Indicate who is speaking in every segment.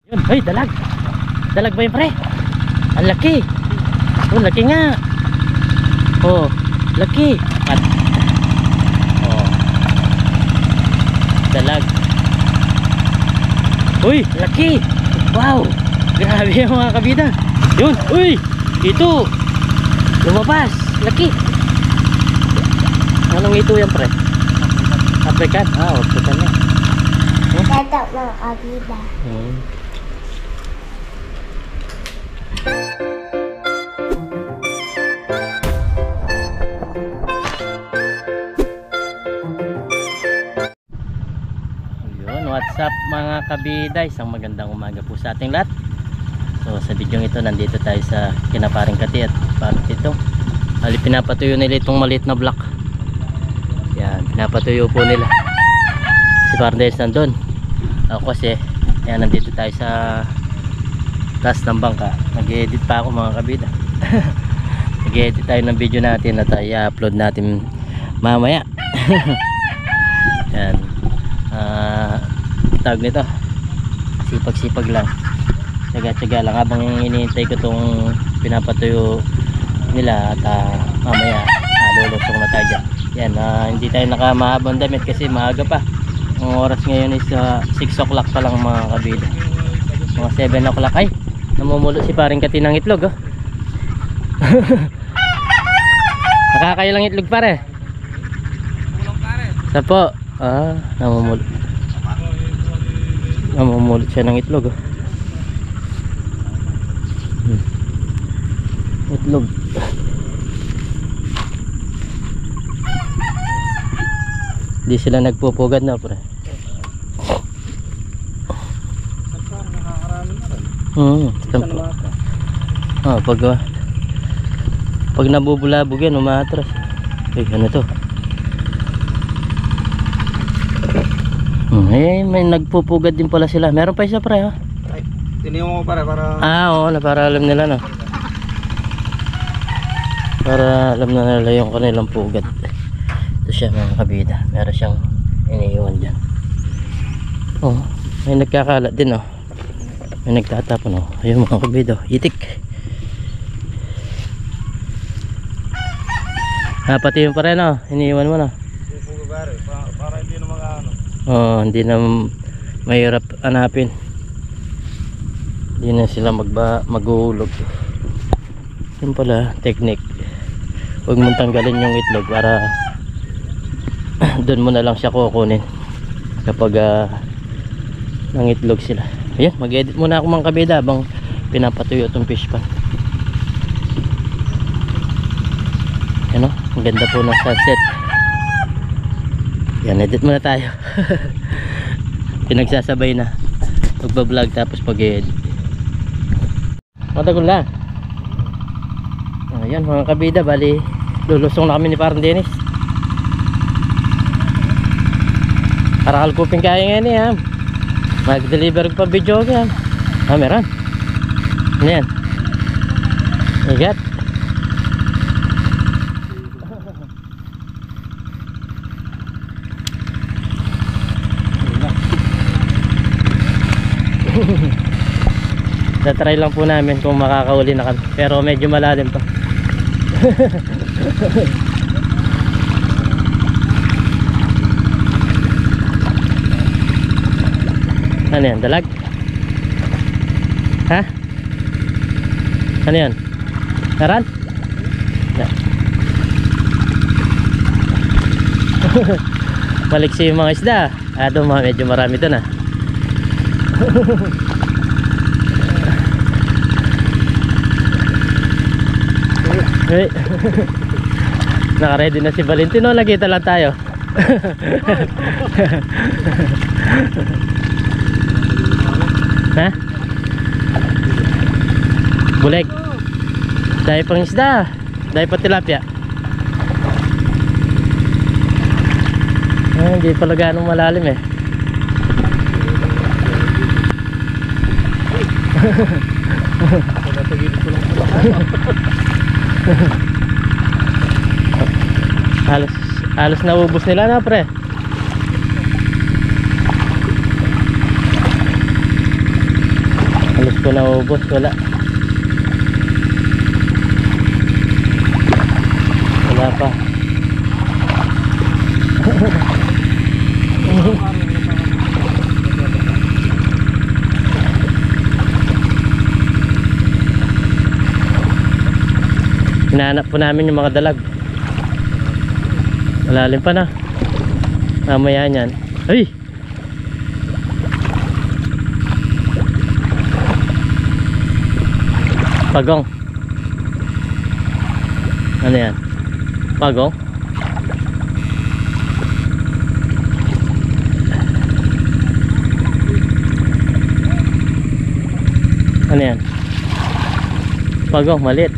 Speaker 1: Yun, ay dalag. Dalag ba yun pre? Ang laki. Oh, laki nga. Oh, laki. At oh. Dalag. Uy, laki. Wow. Grabe yung mga kabida. Yun, uy. Ito. Lumabas. Laki. Anong ito yan pre? African? Ah, African na.
Speaker 2: Dada mga kabida.
Speaker 1: What's up mga kabida, isang magandang umaga po sa ating lahat. So sa video ito nandito tayo sa kinaparing Kati at parang ito pinapatuyo nila itong maliit na block. Yan, pinapatuyo po nila. Si Pardes nandun. Ako kasi yan, nandito tayo sa taas ng bangka. Nag-edit pa ako mga kabida. Nag-edit tayo ng video natin at i-upload natin mamaya. Yan, tawag nito, sipag-sipag lang, tsaga-tsaga lang habang iniintay ko itong pinapatuyo nila at mamaya lulusong na tayo dyan. Yan, hindi tayo nakamahabang damit kasi maaga pa. Ang oras ngayon is 6 o'clock pa lang mga kabida, mga 7 o'clock. Ay, namumulo si paring Kati ng itlog, oh. Nakakailang itlog pare? Sapo. Namumulot siya ng itlog, oh. Itlog. Di sila nagpupugad na pre. Pag nabubulabog yan umaatras. Ay, ano to? May nagpupugad din pala sila. Meron pa isa pre, ha?
Speaker 3: Ay, tiniyo mo para
Speaker 1: oo, para alam nila, no? Para alam na nila yung kanilang pugad. Ito siya mga kabida. Meron siyang iniiwan dyan. Oh, may nagkakalat din, oh. May nagtatapon, oh. Ayun mga kabida, itik. Pati yung pa rin, oh. Iniiwan mo, no?
Speaker 3: Para hindi na mag-ano.
Speaker 1: Oh, hindi na mahirap hanapin. Hindi na sila maghuhulog. Yun pala technique. Huwag mong tanggalin yung itlog para doon mo na lang siya kukunin kapag nangitlog sila. Ayan, mag-edit muna ako mga kabida habang pinapatuyo itong fish pan. Ano, ang ganda po ng sunset. Yan, edit muna tayo. Pinagsasabay na magbablog tapos pag-edit. Matagal lang. Ayan mga kabida, bali lulusong na kami ni Parang Dennis. Para kalkupin kaya ngayon eh, ha. Mag-deliver pa video yan. Meron. Ano yan? Igat. Tatry lang po namin kung makakauli na kami, pero medyo malalim pa. Ano yan? Dalag? Ha? Ano yan? Naran? Maliksi yung mga isda. Doon medyo marami doon, ha. Hey. Naka-ready na si Valentino, lagita lang tayo. Ha? Buleg. Dahil pang isda. Dahil pa tilapia. Hindi pala ganong malalim eh. Halos naubos nila na pre. ko naubos, wala. Wala pa. Hinahanap po namin yung mga dalag. Malalim pa na. Mamaya yan. Ay! Pagong. Ano yan? Pagong? Ano yan? Pagong, maliit.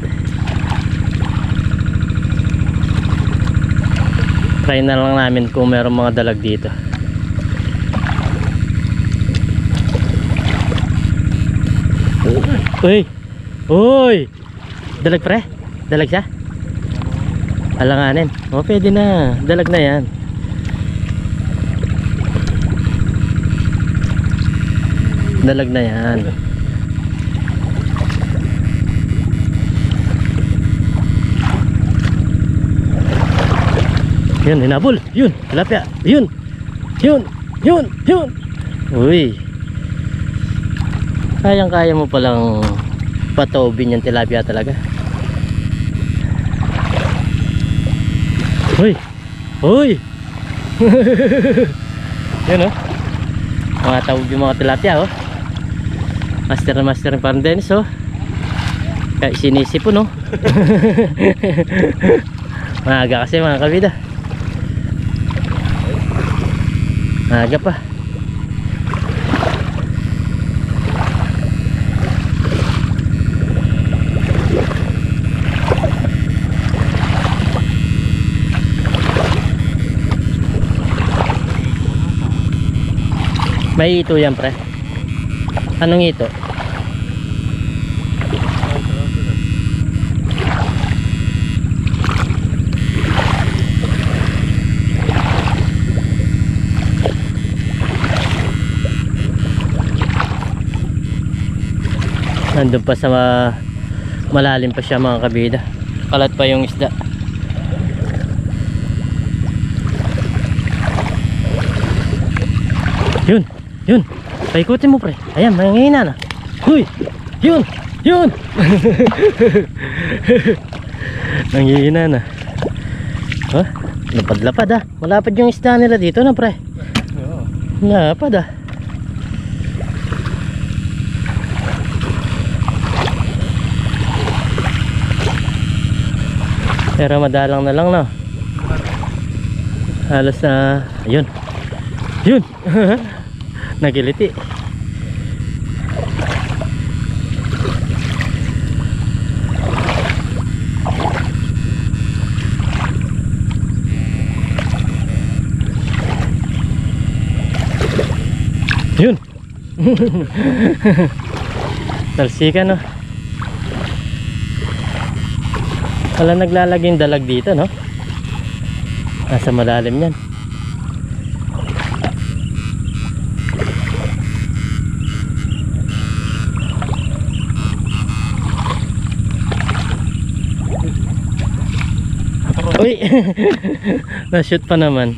Speaker 1: Try na lang namin kung meron mga dalag dito. Uy! Uy! Dalag pre? Dalag siya? Alanganin. O pwede na. Dalag na yan. Dalag na yan. Yun, hinabol. Yun, tilapia. Yun. Yun. Yun. Yun. Uy. Kayang-kaya mo palang patobin yung tilapia talaga. Uy. Uy. Yun oh. Mga tawag yung mga tilapia oh. Master na master ng parang Dennis oh. Kaya sinisipon oh. Maaga kasi mga kabida. Maaga pa. May ito yan pre. Anong ito? Nandun pa sa malalim pa siya mga kabida. Kalat pa yung isda. Yun. Yun. Paikutin mo pre. Ayan, mangingina na. Huy. Yun. Yun. Mangingina na. Oh, lapad-lapad ah. Malapad yung isda nila dito na pre. Lapad ah. Pero madalang na lang no. Halos na ayun. Yun. Nagiliti. Yun. Talsikan no. Wala naglalaging dalag dito no. Nasa malalim yan. Uy. Na-shoot pa naman.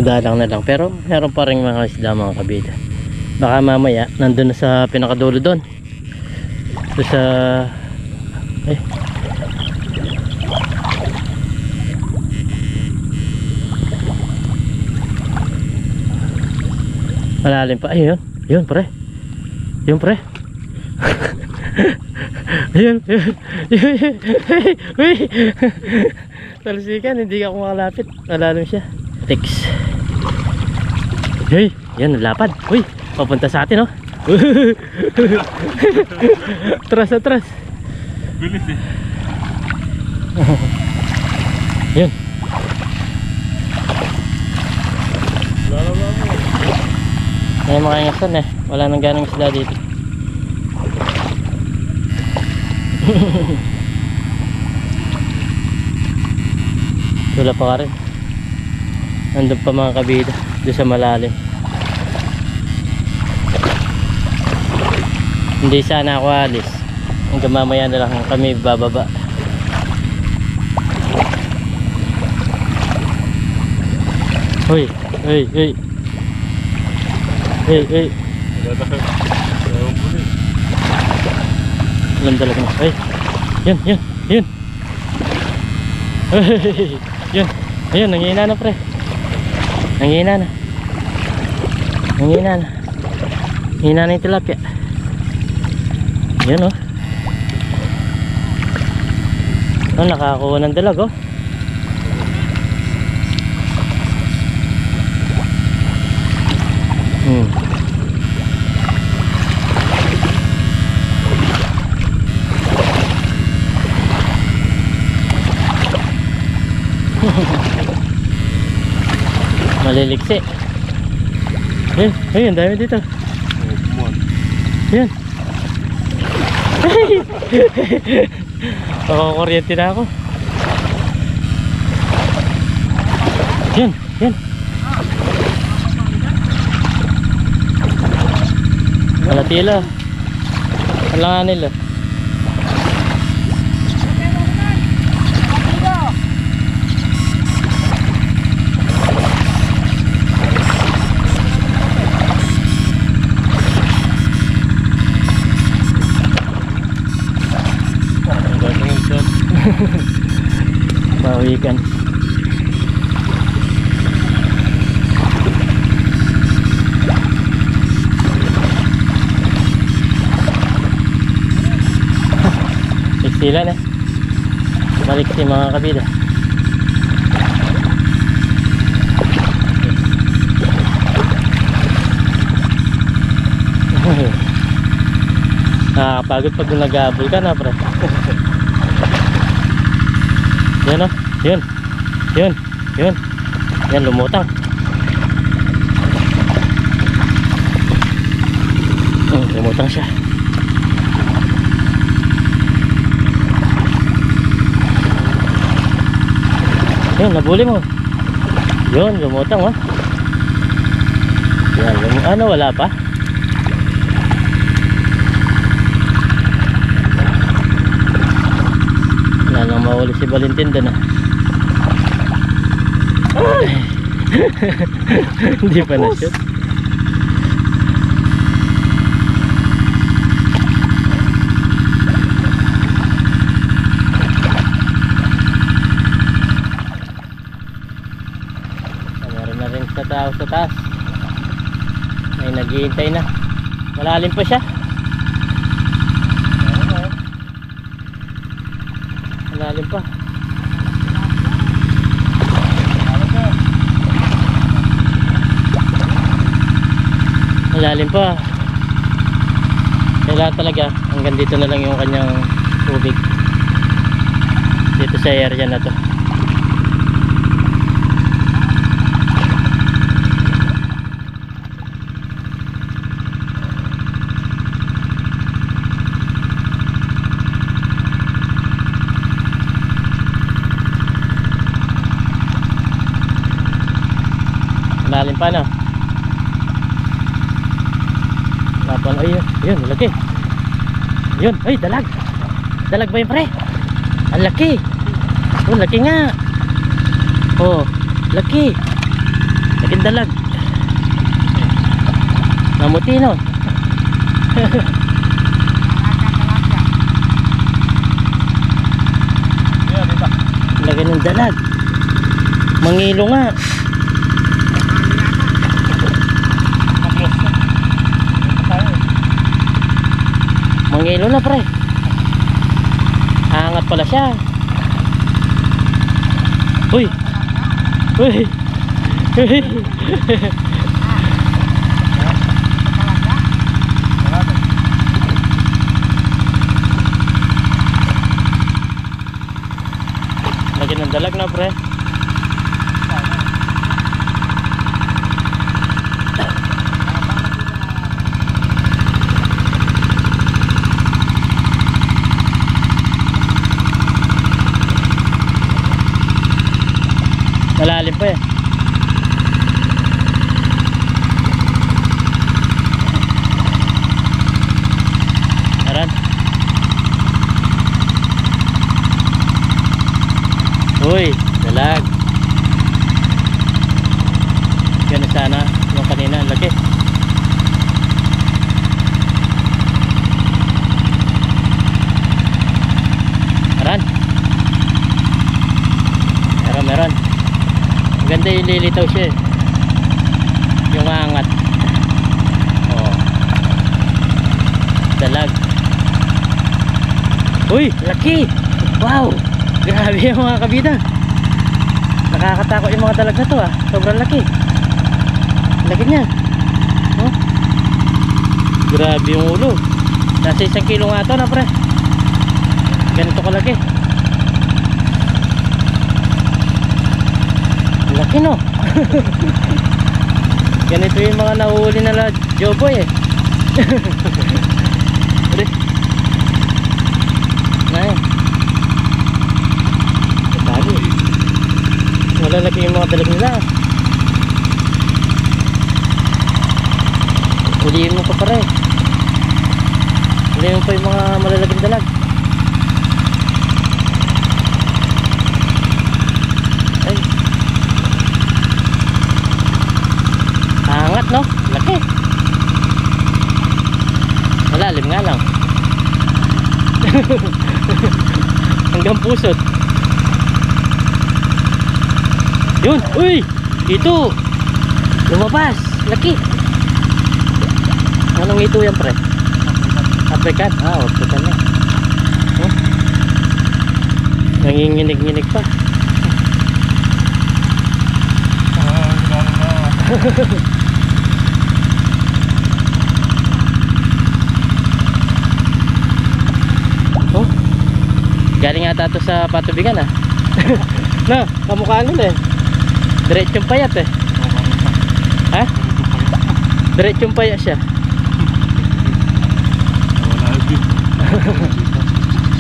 Speaker 1: Madalang na lang pero meron pa rin mga isda mga kabida. Baka mamaya nandun na sa pinakadulo doon. So sa malalim pa. Ayun. Yun pre. Yun pre. Ayun. Uy. Talsikan. Hindi ako makalapit. Malalim siya. Tix. Hey. Yan. Lapad. Uy. Papunta sa atin oh. Atras.
Speaker 3: Bilis eh.
Speaker 1: Yun. May makaingasan eh. Wala nang ganang isda dito. Wala pa ka rin. Nandun pa mga kabida. Doon sa malalim. Hindi sana ako alis. Hanggang mamaya na lang kami bababa. Hoy, hey, hey. Hey, hey. Alam talaga na. Hey. Yun, yun, yun. Hey, yun. Ayun, nangihina na pre. Nangihina na. Nangihina na. Hina na yung tilapia. Yun oh. Oh, nakakuha ng dalag oh. Maliliksi. Ayun, ayun, dami dito. Yan. Kuryente na ako. Yan, yan. Malatila. Alangan nila. Bawikan. Sila na. Balik si mga kabida. Nakakapagod pag nag-aabol ka na pre. Yan o, yun. Yun, yun. Yan, lumutang. Lumutang siya. Yun, nabuli mo. Yun, lumutang oh. Yan, ano, wala pa. Wala lang mahuli si Valentin doon ah. Hindi pa na-shoot. Meron na rin sa tao sa taas. May naghihintay na. Malalim pa siya. Malalim pa. Malalim pa. Kailangan talaga hanggang dito na lang yung kanyang tubig. Dito sa area na to. Malalim pa na. Tapos ayun, ayun, laki. Yun, ay dalag. Dalag ba yun pre? Ang laki. Oh, laki nga. Oh, laki. Laking dalag. Namuti no. Laki ng dalag. Mangilo nga. Mangilo na pre. Angat pala siya. Uy. Uy. Uy. Lagi ng dalag na pre. Uy, dalag. Yan sana yung kanina, ang laki. Meron. Ganda yung lilitaw siya eh. Yung aangat. Oh. Dalag. Uy, laki. Wow. Grabe yung mga kabida. Nakakatakot yung mga dalag na to ah. Sobrang laki. Laki niya. Oh. Grabe yung ulo. Nasa 1 kilo nga to na pre. Ganito kalaki. Laki no. Ganito yung mga nahuhuli na Joboy eh. Ay. Dali. Wala laki yung mga dalag nila. Huliin mo pa pare. Huliin mo pa yung mga malalaging dalag. Angat no? Laki. Malalim nga lang. Hanggang pusot. Yun. Uy! Ito! Lumabas. Laki. Anong ito yan pre? African? Ah, African na. Huh? Nanginginig-nginig pa. Oh, galing ata to sa patubigan ah. Na, kamukha nila eh. Diretsong payat eh. Ha? Diretsong payat siya.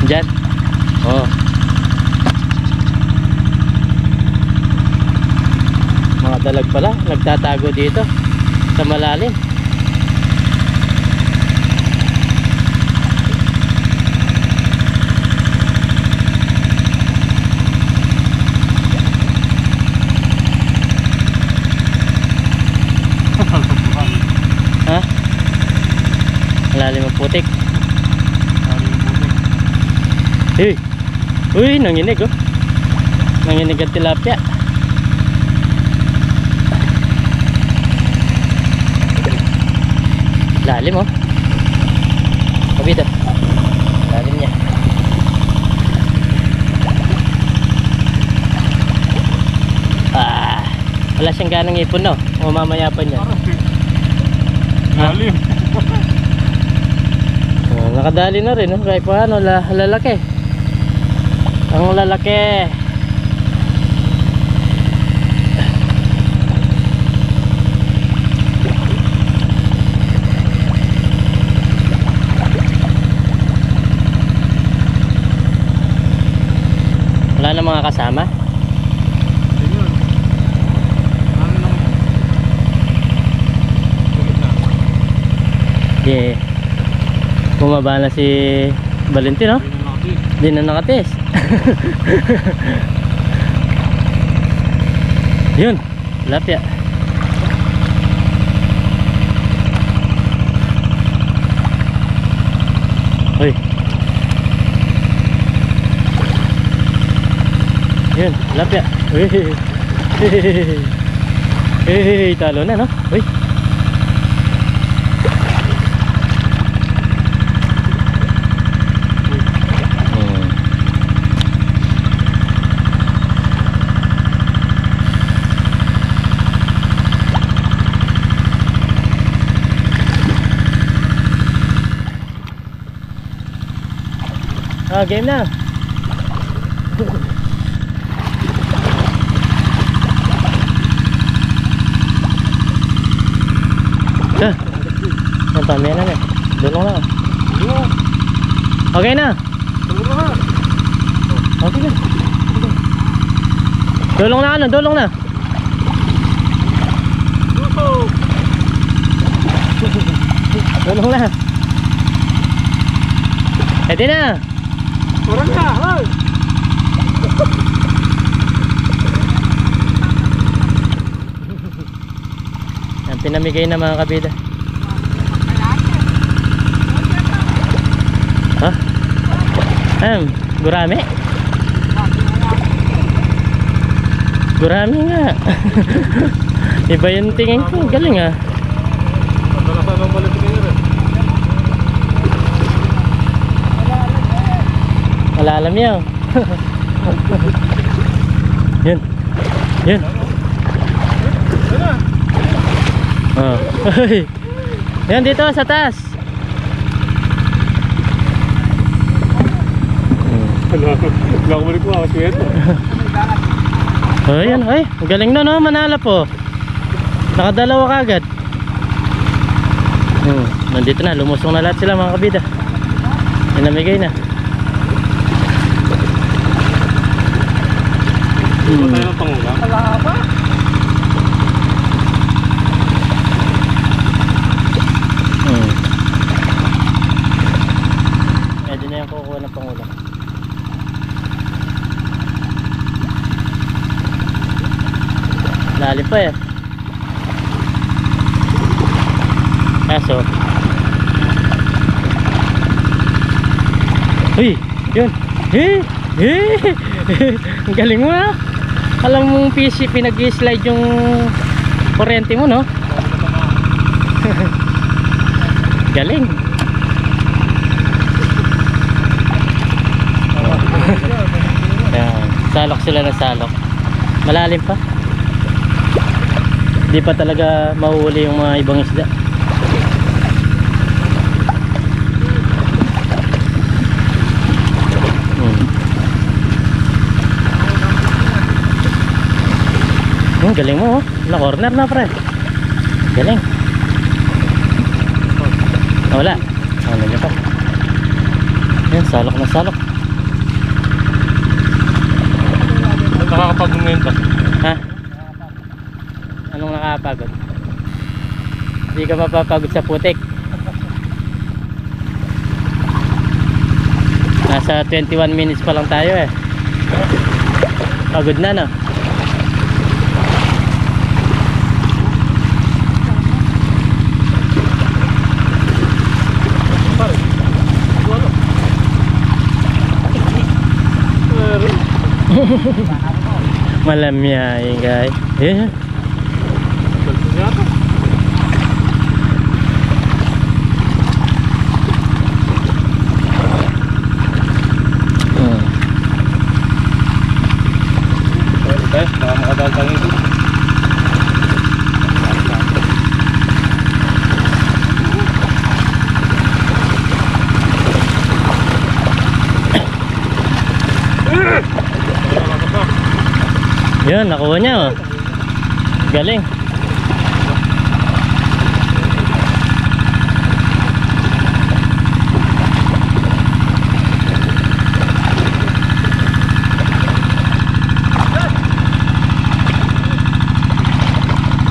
Speaker 1: Diyan? Oh. Mga dalag pala, nagtatago dito sa malalim. Ha? Malalim ang putik. Hey. Uy, nanginig oh. Nanginig ang tilapia. Lalim oh. Kabida. Lalim niya. Ah, wala siyang ganang ipon no. O mamaya pa niya.
Speaker 3: Lalim.
Speaker 1: Oh, nakadali na rin no. Kahit paano lalaki. Ang lalaki. Wala na mga kasama? Yeah. Bumaba na si Valentino. Hindi na nakatis. Yun, lapya. Hoy. Yun, lapya. Hey, talo na no? Uy. Ah, game na. Ang pamaya na. Dulong na. Okay na. Okay na. Dulong na ano, dulong na. Dulong na. Pwede na.
Speaker 3: Orang na, hoy.
Speaker 1: pinamigay na mga kabida. Ha? Gurami? Gurami nga. Iba yung tingin ko. Galing ah.
Speaker 3: Matalasan ang malit kayo rin.
Speaker 1: Malalam yan. Yun. Yun. Oh. Yan dito sa taas.
Speaker 3: Wala ko balik mo ako siya ito.
Speaker 1: Oh, yan. Ay, galing na no, manala po. Nakadalawa kagad. Nandito na, lumusong na lahat sila mga kabida. Pinamigay na.
Speaker 3: Ito tayo ng pangulang. Alaba.
Speaker 1: Pwede na yung kukuha ng pangulang. Lalim pa eh. Kaso uy, yun. Ang galing mo ah. Alam mong PC pinag-slide yung kuryente mo no. Galing. Yan. Salok sila na salok. Malalim pa. Di pa talaga mahuhuli yung mga ibang isda. Galing mo oh. Na corner na pre. Galing. Wala. Ano niya pa. Yan, salok na salok.
Speaker 3: Nakakapag-momento.
Speaker 1: Ha? Anong nakakapagod? Hindi ka mapapagod sa putik. Nasa 21 minutes pa lang tayo eh. Pagod na no? Malamyain guys. Yeah.
Speaker 3: Okay, baka makadaldal ito.
Speaker 1: Yun, nakuha niya oh. Galing.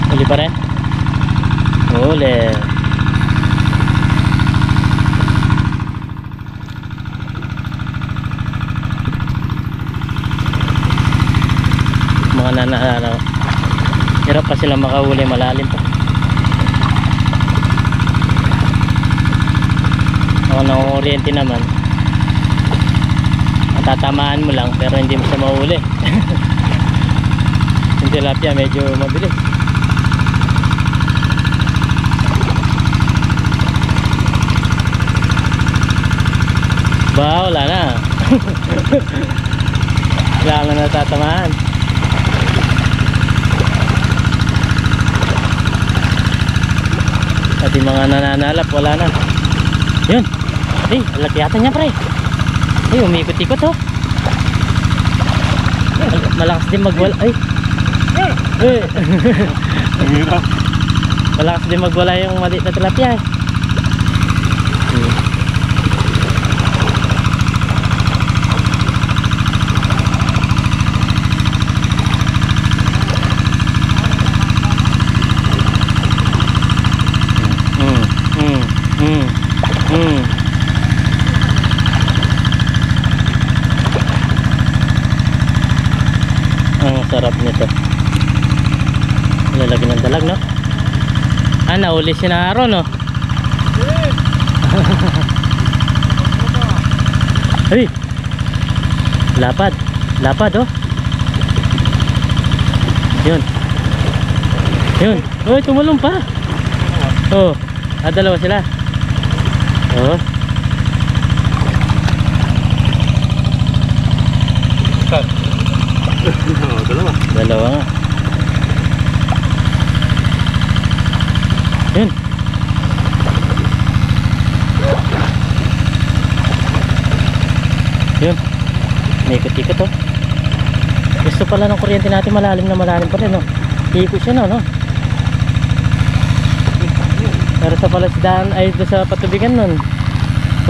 Speaker 1: Huli pa rin? Huli. Mga nananaw. Hirap pa sila makahuli, malalim pa. Ako ng oriente naman. Matatamaan mo lang pero hindi mo siya mahuli. Yung tilapia medyo mabilis. Ba, wala na. Wala na natatamaan. At yung mga nananalap, wala na. Yun. Ay, laki yata niya pre. Ay, umikot-ikot oh. Malakas din magwala. Ay. Ay. Malakas din magwala yung maliit na tilapia eh. Ang sarap nito. Lalagyan ng dalag no? nahuli si Aaron, oh. Hey! Lapad. Lapad, oh. Yun. Yun. Uy, tumulong pa. Oh, dalawa sila. Oh.
Speaker 3: Dalawa.
Speaker 1: Dalawa nga. Yun. Yun. May ikot-ikot, oh. Gusto pala ng kuryente natin malalim pa rin, oh. Ikot siya, no? Pero sa palasdaan ay doon sa patubigan nun.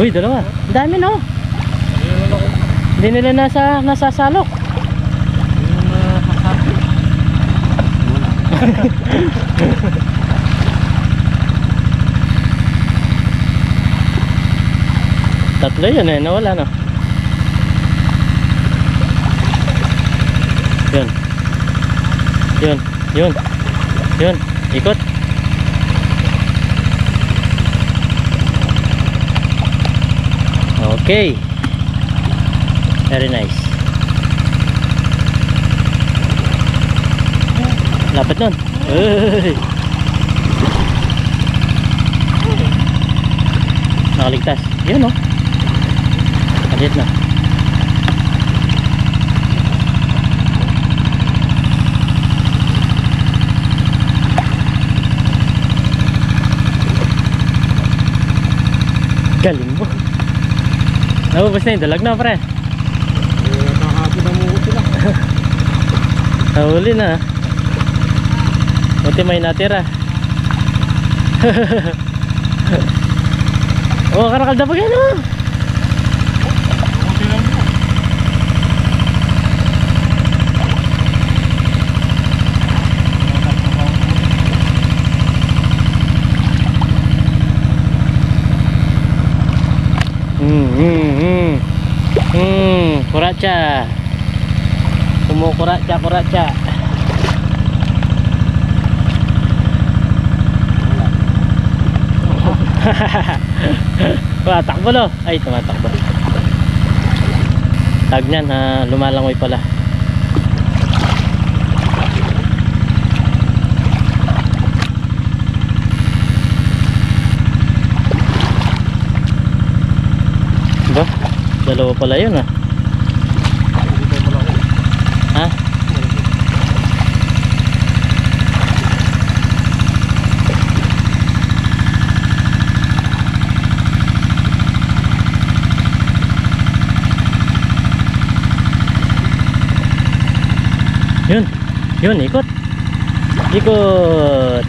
Speaker 1: Uy, dalawa. Ang dami, no? Hindi nila nasasalok. Tatlo yun, eh. Nawala, no? Yun. Yun. Yun. Yun. Ikot. Okay. Very nice. Lapit nun. Uy. Nakaligtas. Yun, oh. Alit na. Galing mo. Nabubos na yung dalag na, pre.
Speaker 3: Nakakapit ang mukot sila.
Speaker 1: Nahuli na. Buti may natira. Oh, karakalda pa gano'n, oh.
Speaker 3: Buti lang po.
Speaker 1: Kuratsa. Kumukuratsa, kuratsa. Wah, takbo, lo. Ay, tumatakbo. Tag niyan, lumalangoy pala. Ba? Dalawa pala yun, ah. Ha? Yun. Yun, ikot. Ikot.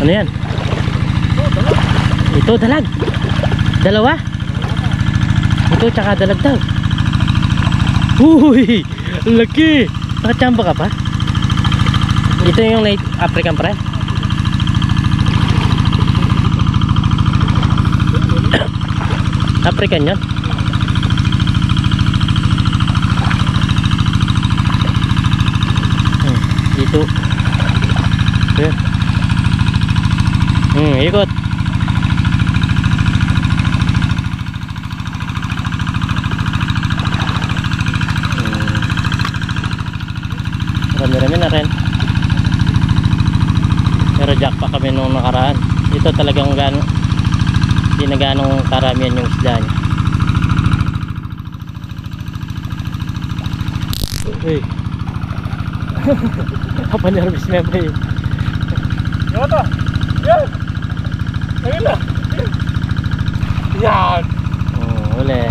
Speaker 1: Ano yan? Ito dalag. Dalawa. Ito tsaka dalag daw. Uy, laki. Nakachamba ka pa? Ito yung late African, pre. African yun. Dito. Ayan. Ikot. Marami-rami na rin. Pero jack pa kami nung nakaraan. Ito talagang hindi na ganong karamihan yung isda niya. Uy. Kapanervis na ba eh.
Speaker 3: Yata! Yan! Ayun na! Yan!
Speaker 1: Uli.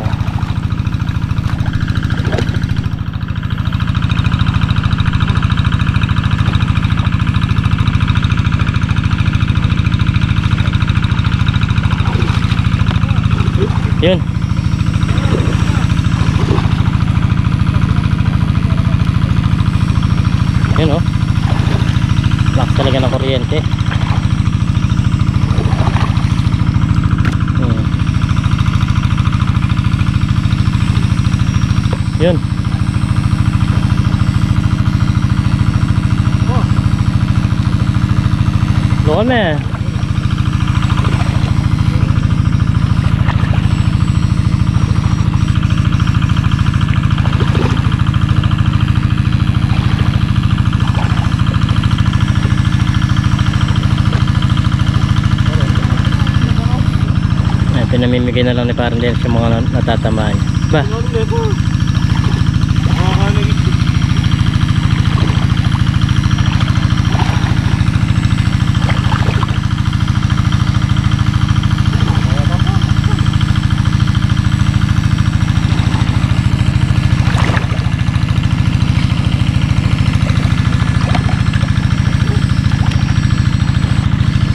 Speaker 1: Yun. Yun, oh. Lakas talaga ng kuryente. Yun. Doon na. Pinamimigay na lang ni parang din sa mga natatamaan. Ba?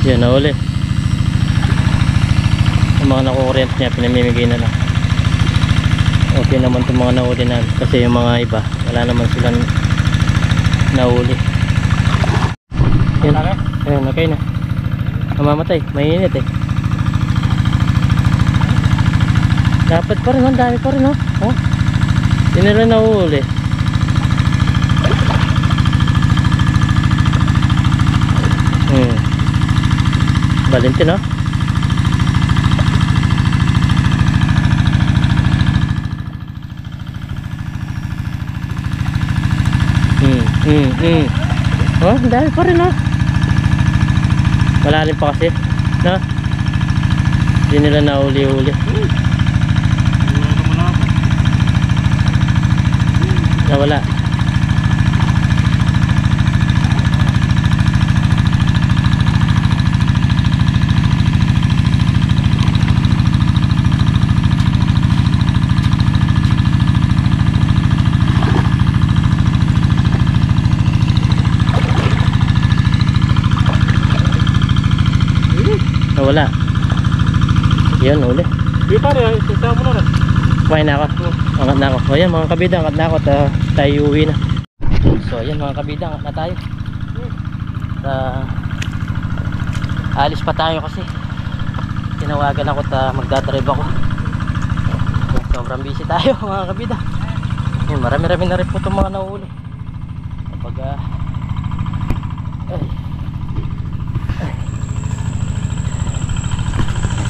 Speaker 1: Yan na uli. Mga nakukurent niya pinamimigay na lang. Okay naman itong mga nahuli na kasi yung mga iba wala naman silang nahuli. Yan, ayun, nakay na. Mamamatay, mainit eh. Dapat pa rin, ang dami pa rin, oh. Hindi nila nahuli. Valentin, oh. Oh, dahil pa rin, oh. Malalim pa kasi, no? Hindi nila nauli-uli. Nawala. Wala. Yan, uli.
Speaker 3: Di pare, isama mo na rin.
Speaker 1: Kumain na ako. Angat na ako. O yan mga kabida, angat na ako. Tayo uwi na. So yan mga kabida, angat na tayo. Alis pa tayo kasi tinawagan ako at magdadrive ako. Sobrang busy tayo mga kabida. Yan, marami-rami na rin po itong mga nahuli. Kapag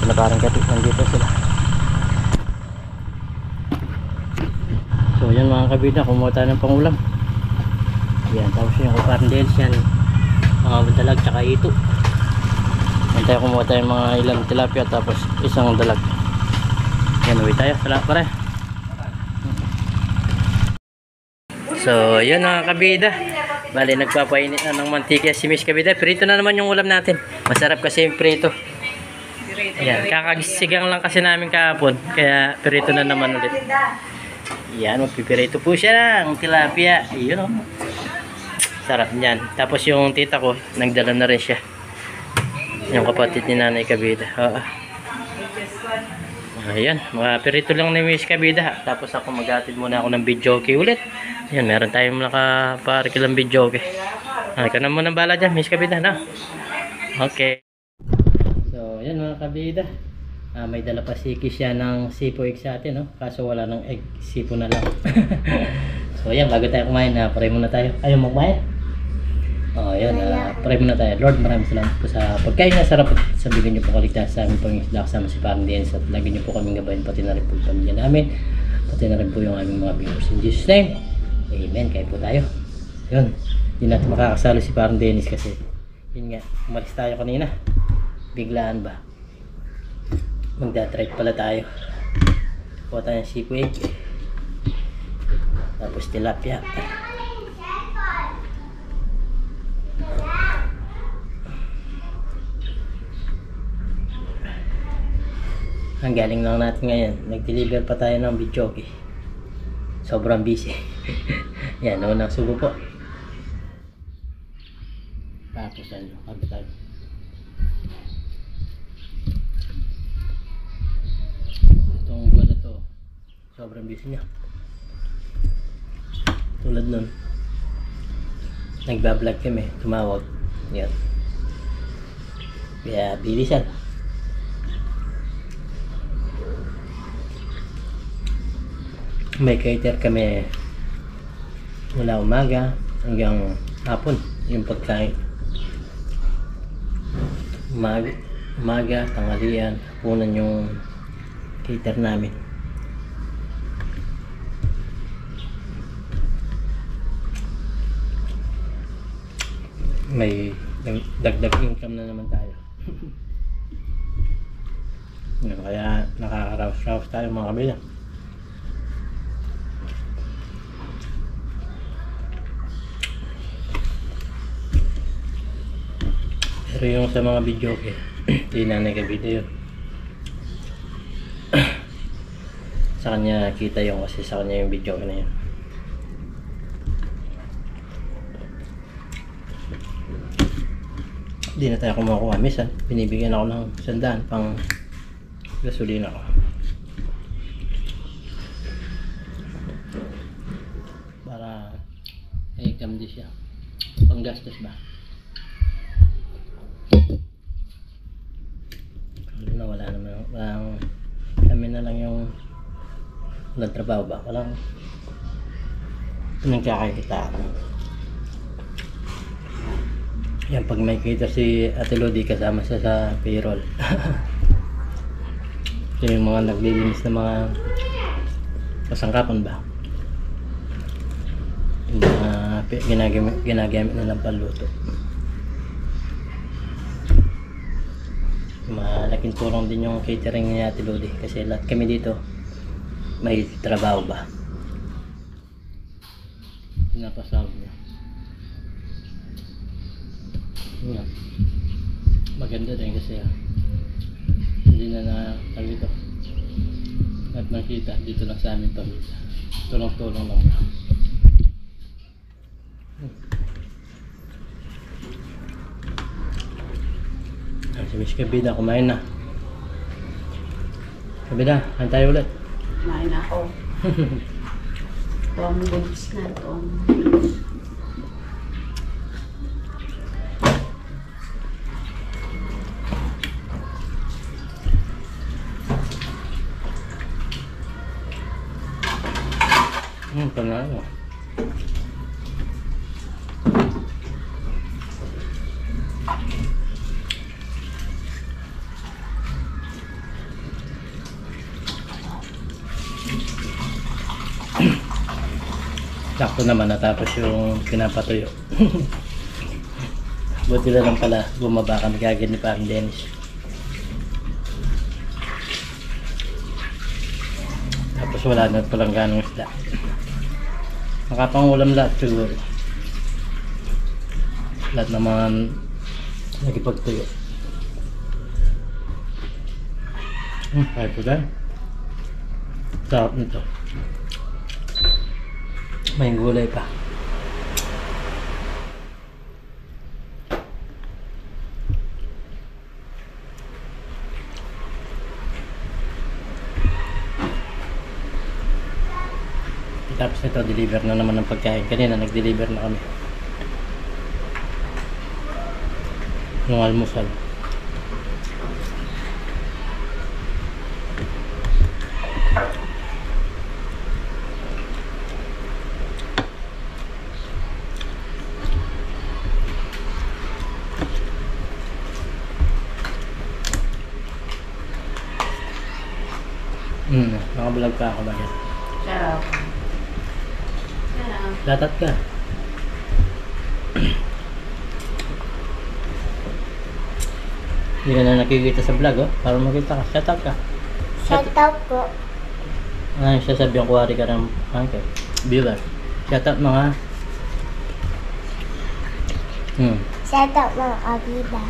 Speaker 1: na parang katik nandito sila. So yan mga kabida, kumuha tayo ng pangulam. Yan, tapos yung parang dels yan, mga dalag tsaka ito. Yan tayo, kumuha tayo mga ilang tilapia tapos isang dalag. Yan, uwi tayo. Salamat pare. So yan mga kabida, bali nagpapainit na ng mantika si Miss Kabida. Prito na naman yung ulam natin. Masarap kasi yung prito. Ayan, kakagisigang lang kasi namin kahapon, kaya pirito na naman ulit. Ayan, magpipirito po siya ng tilapia. Ayun, oh. Sarap niyan. Tapos yung tita ko, nagdala na rin siya. Yung kapatid ni Nanay Kabida. Ayan, mga pirito lang ni Miss Kabida. Tapos ako maghatid muna ako ng videoke ulit. Ayan, meron tayong nakaparekilang videoke. Ikaw na muna bala dyan, Miss Kabida, no? Okay. So, yan mga kabida. May dala pa si Kisha ng sipo egg sa atin, no? Kaso wala ng egg, sipo na lang. So, yan, bago tayo kumain, pray muna tayo. Ayaw mo kumain? Yan, pray muna tayo. Lord, maraming salamat po sa pagkain na sarap at sabihin niyo po kaligtas sa aming Panginoon kasama si Parang Dance at lagi niyo po kaming gabayan, pati na rin po yung pamilya namin, pati na rin po yung aming mga viewers. In Jesus' name, amen. Kaya po tayo. Yun, hindi natin makakasalo si Parang Dennis kasi yun nga, umalis tayo kanina. Biglaan ba? Magdadrive pala tayo. Kuha tayo ng sipo egg. Tapos tilapia. Ang galing lang natin ngayon. Nag-deliver pa tayo ng videoke. Sobrang busy. Yan, unang subo po. Tapos ano, kapit tayo. Itong buwan na to, sobrang busy niya. Tulad nun, nagbablog kami, tumawag. Yan. Kaya bilisan. may cater kami mula umaga hanggang hapon yung pagkain. Umaga, tanghalian, hapunan yung cater namin. May dagdag income na naman tayo. Kaya nakakaraos-raos tayo mga kabila. Pero yung sa mga video hindi na nag-video yun. Sa kanya kita yung kasi sa kanya yung video na yun. Hindi na tayo kumukuha. Minsan binibigyan ako ng 100 pang gasolina ko. Para income din siya. Panggastos ba? Wala naman. Kami na lang yung walang trabaho ba? Walang nagkakakita ako. Yan, pag may kita si Ate Lodi kasama siya sa payroll. Yung mga naglilinis ng mga kasangkapan ba? Yung mga ginagamit nilang panluto. Malaking tulong din yung catering ni Ate Lodi kasi lahat kami dito may trabaho ba? Pinapasahod niya. Yan. Maganda din kasi hindi na dito at makita dito lang sa amin pamilya. Tulong-tulong lang na. Si Miss Kabida kumain na. Kabida, kain tayo ulit.
Speaker 4: Kumain ako. Tuwang buntis na. Tuwang
Speaker 1: panalo. Sakto naman natapos yung pinapatuyo. Buti na lang pala bumaba kami kagad ni Parang Dennis. Tapos wala na palang ganong isda. Nakapangulam lahat siguro. Lahat naman nagipagtuyo. Kaya po dahil. Sarap nito. May gulay pa. Tapos ito, deliver na naman ng pagkain. Kanina nag-deliver na kami. Yung almusal. Nakablog pa ako ba yan?
Speaker 4: sarap. Sarap.
Speaker 1: Latat ka. Hindi ka na nakikita sa vlog, oh. Para makita ka. Shout out ka.
Speaker 2: Shout out po.
Speaker 1: Ano siya sabihin, kuwari ka ng viewer. Shout out mga
Speaker 2: Shout out mga kabida.